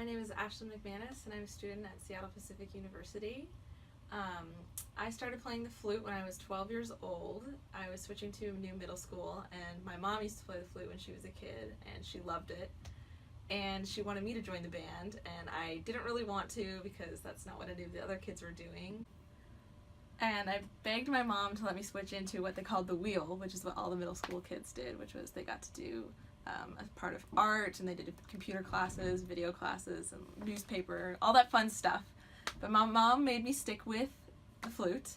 My name is Ashlyn McManus, and I'm a student at Seattle Pacific University. I started playing the flute when I was 12 years old. I was switching to a new middle school, and my mom used to play the flute when she was a kid, and she loved it. And she wanted me to join the band, and I didn't really want to because that's not what any of the other kids were doing. And I begged my mom to let me switch into what they called the wheel, which is what all the middle school kids did, which was they got to do as part of art, and they did computer classes, video classes, and newspaper, all that fun stuff. But my mom made me stick with the flute,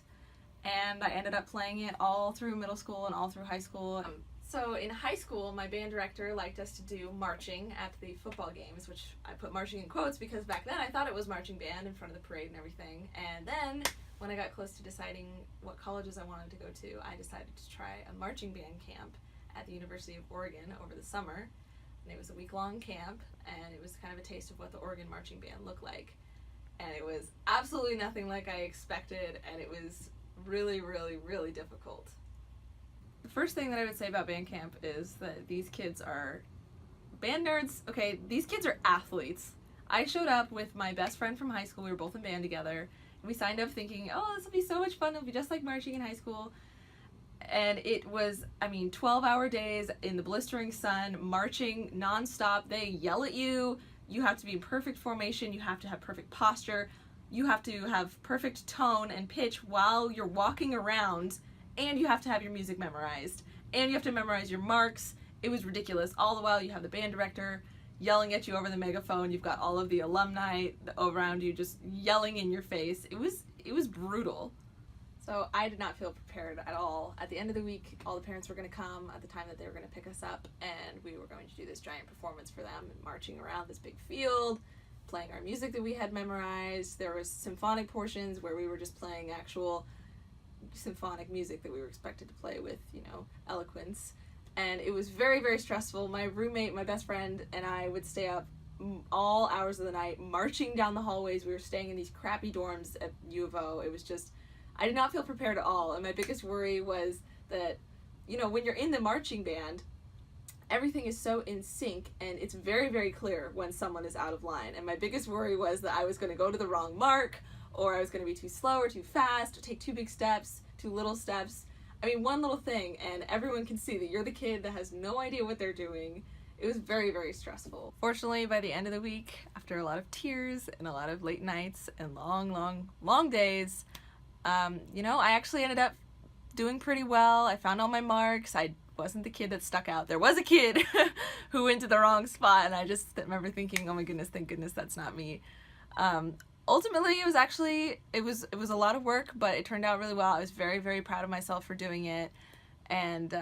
and I ended up playing it all through middle school and all through high school. So in high school, my band director liked us to do marching at the football games, which I put marching in quotes because back then I thought it was marching band in front of the parade and everything. And then when I got close to deciding what colleges I wanted to go to, I decided to try a marching band camp at the University of Oregon over the summer. And it was a week-long camp, and it was kind of a taste of what the Oregon marching band looked like. And it was absolutely nothing like I expected, and it was really, really, really difficult. The first thing that I would say about band camp is that these kids are band nerds. Okay, these kids are athletes. I showed up with my best friend from high school. We were both in band together. And we signed up thinking, oh, this will be so much fun. It'll be just like marching in high school. And it was, 12-hour days in the blistering sun, marching nonstop. They yell at you. You have to be in perfect formation. You have to have perfect posture. You have to have perfect tone and pitch while you're walking around. And you have to have your music memorized. And you have to memorize your marks. It was ridiculous. All the while you have the band director yelling at you over the megaphone. You've got all of the alumni around you just yelling in your face. It was brutal. So I did not feel prepared at all. At the end of the week, all the parents were going to come at the time that they were going to pick us up, and we were going to do this giant performance for them, marching around this big field, playing our music that we had memorized. There was symphonic portions where we were just playing actual symphonic music that we were expected to play with, eloquence. And it was very, very stressful. My roommate, my best friend, and I would stay up all hours of the night marching down the hallways. We were staying in these crappy dorms at U of O. It was just, I did not feel prepared at all. And my biggest worry was that, when you're in the marching band, everything is so in sync, and it's very, very clear when someone is out of line. And my biggest worry was that I was going to go to the wrong mark, or I was going to be too slow or too fast, or take too big steps, too little steps. One little thing, and everyone can see that you're the kid that has no idea what they're doing. It was very, very stressful. Fortunately, by the end of the week, after a lot of tears and a lot of late nights and long, long, long days, I actually ended up doing pretty well. I found all my marks. I wasn't the kid that stuck out. There was a kid who went to the wrong spot, and I just remember thinking, oh my goodness, thank goodness that's not me. Ultimately, it was a lot of work, but it turned out really well. I was very, very proud of myself for doing it, and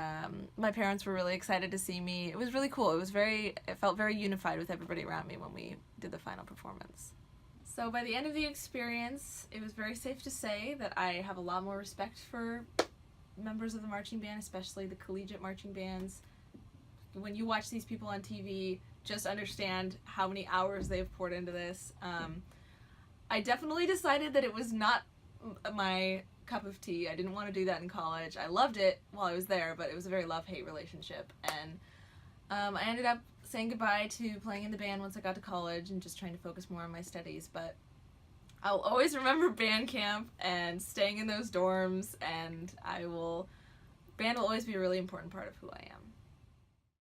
my parents were really excited to see me. It was really cool. It felt very unified with everybody around me when we did the final performance. So by the end of the experience, it was very safe to say that I have a lot more respect for members of the marching band, especially the collegiate marching bands. When you watch these people on TV, just understand how many hours they've poured into this. I definitely decided that it was not my cup of tea. I didn't want to do that in college. I loved it while I was there, but it was a very love-hate relationship. And I ended up saying goodbye to playing in the band once I got to college and just trying to focus more on my studies. But I'll always remember band camp and staying in those dorms, and band will always be a really important part of who I am.